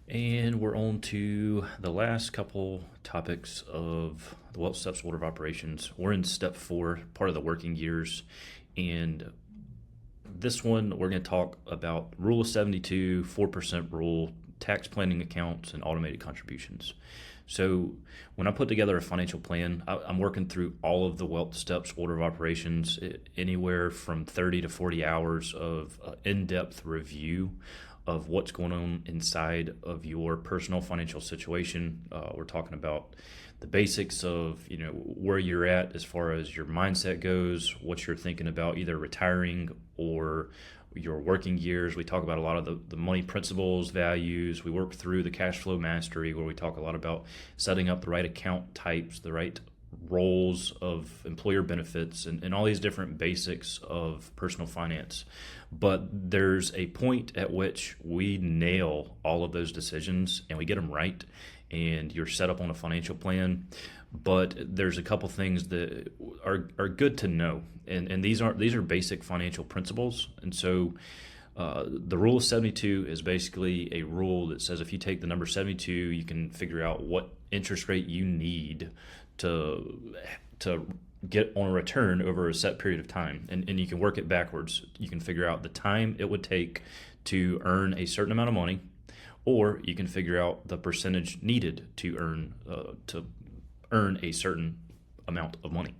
And we're on to the last couple topics of the Wealth Steps order of operations. We're in step 4, part of the working years. And this one, we're going to talk about Rule of 72, 4% rule, tax planning accounts, and automated contributions. So when I put together a financial plan, I'm working through all of the Wealth Steps order of operations, anywhere from 30 to 40 hours of in-depth review of what's going on inside of your personal financial situation. We're talking about the basics of where you're at as far as your mindset goes, what you're thinking about either retiring or your working years. We talk about a lot of the money principles, values. We work through the cash flow mastery, where we talk a lot about setting up the right account types, the right roles of employer benefits, and all these different basics of personal finance. But there's a point at which we nail all of those decisions and we get them right, and you're set up on a financial plan. But there's a couple things that are good to know, and these are basic financial principles. And so the rule of 72 is basically a rule that says if you take the number 72, you can figure out what interest rate you need to get on a return over a set period of time. And you can work it backwards. You can figure out the time it would take to earn a certain amount of money, or you can figure out the percentage needed to earn a certain amount of money.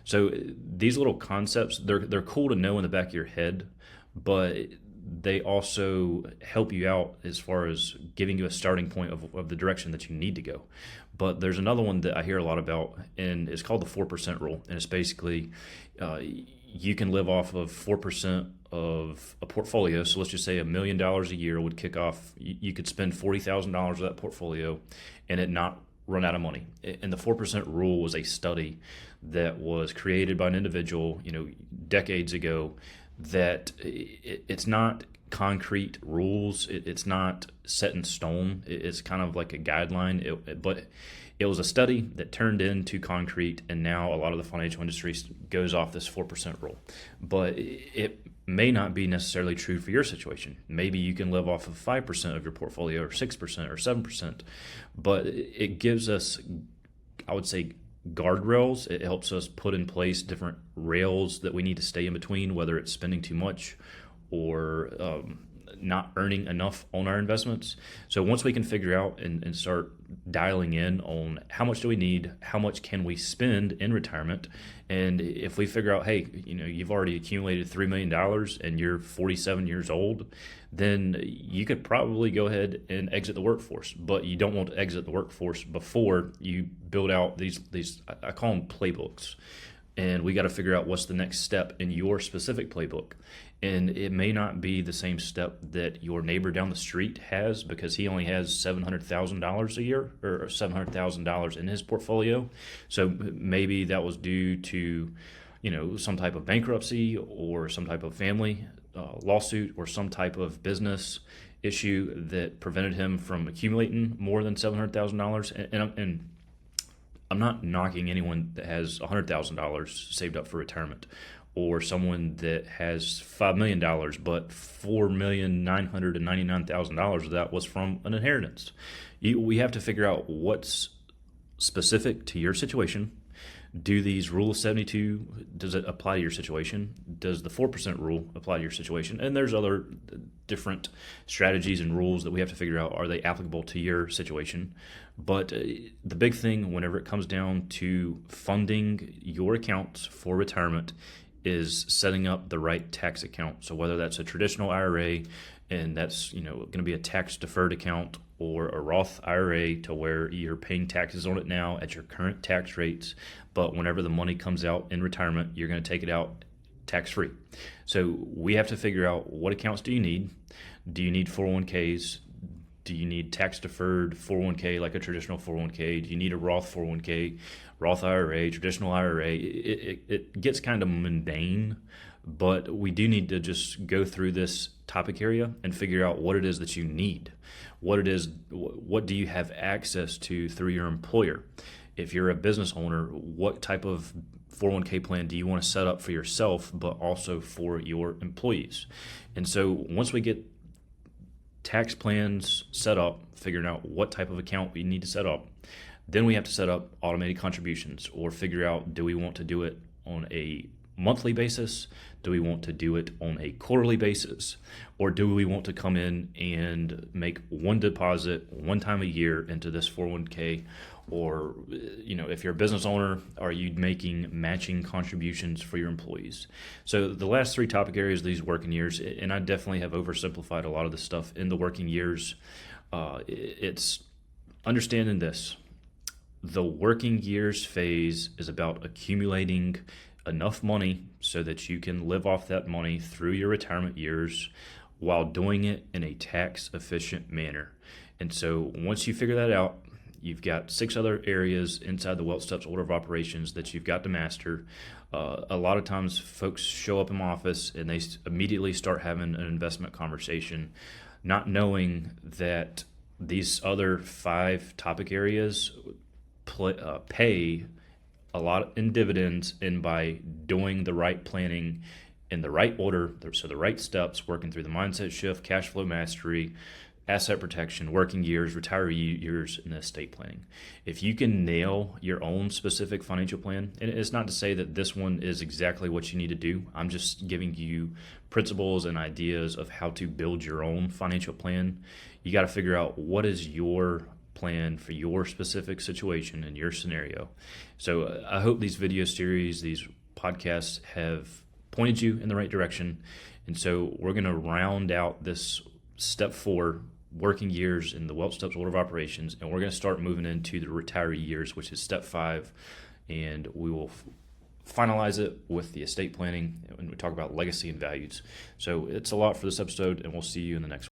So these little concepts, they're cool to know in the back of your head, but they also help you out as far as giving you a starting point of the direction that you need to go. But there's another one that I hear a lot about, and it's called the 4% rule. And it's basically you can live off of 4% of a portfolio. So let's just say $1 million a year would kick off. You could spend $40,000 of that portfolio and it not run out of money. And the 4% rule was a study that was created by an individual, decades ago, that it's not concrete rules. It's not set in stone. It's kind of like a guideline, but it was a study that turned into concrete, and now a lot of the financial industry goes off this 4% rule. But it may not be necessarily true for your situation. Maybe you can live off of 5% of your portfolio, or 6% or 7%, but it gives us, I would say, guardrails. It helps us put in place different rails that we need to stay in between, whether it's spending too much or not earning enough on our investments. So once we can figure out and start dialing in on how much do we need, how much can we spend in retirement, and if we figure out, hey, you've already accumulated $3 million and you're 47 years old, then you could probably go ahead and exit the workforce. But you don't want to exit the workforce before you build out these I call them playbooks. And we got to figure out what's the next step in your specific playbook. And it may not be the same step that your neighbor down the street has, because he only has $700,000 a year, or $700,000 in his portfolio. So maybe that was due to, some type of bankruptcy or some type of family lawsuit or some type of business issue that prevented him from accumulating more than $700,000. And I'm not knocking anyone that has $100,000 saved up for retirement, or someone that has $5 million, but $4,999,000 of that was from an inheritance. We have to figure out what's specific to your situation. Do these Rule of 72, does it apply to your situation? Does the 4% rule apply to your situation? And there's other different strategies and rules that we have to figure out. Are they applicable to your situation? But the big thing whenever it comes down to funding your accounts for retirement is setting up the right tax account. So whether that's a traditional IRA, and that's going to be a tax deferred account, or a Roth IRA to where you're paying taxes on it now at your current tax rates, but whenever the money comes out in retirement, you're going to take it out tax free. So we have to figure out, what accounts do you need? Do you need 401ks? Do you need tax deferred 401k like a traditional 401k? Do you need a Roth 401k, Roth IRA, traditional IRA? It gets kind of mundane, but we do need to just go through this topic area and figure out what it is that you need. What do you have access to through your employer? If you're a business owner, what type of 401k plan do you want to set up for yourself, but also for your employees? And so once we get tax plans set up, figuring out what type of account we need to set up. Then we have to set up automated contributions, or figure out, do we want to do it on a monthly basis? Do we want to do it on a quarterly basis? Or do we want to come in and make one deposit one time a year into this 401k? Or, if you're a business owner, are you making matching contributions for your employees? So the last three topic areas, these working years, and I definitely have oversimplified a lot of this stuff in the working years. It's understanding this. The working years phase is about accumulating enough money so that you can live off that money through your retirement years while doing it in a tax efficient manner. And so once you figure that out, you've got 6 other areas inside the Wealth Steps order of operations that you've got to master. A lot of times folks show up in my office and they immediately start having an investment conversation, not knowing that these other 5 topic areas pay a lot in dividends, and by doing the right planning in the right order, so the right steps, working through the mindset shift, cash flow mastery, asset protection, working years, retiree years, and estate planning. If you can nail your own specific financial plan, and it's not to say that this one is exactly what you need to do. I'm just giving you principles and ideas of how to build your own financial plan. You got to figure out what is your plan for your specific situation and your scenario. So I hope these video series, these podcasts have pointed you in the right direction. And so we're going to round out this step 4, working years in the Wealth Steps order of operations, and we're going to start moving into the retiree years, which is step 5, and we will finalize it with the estate planning when we talk about legacy and values. So it's a lot for this episode, and we'll see you in the next one.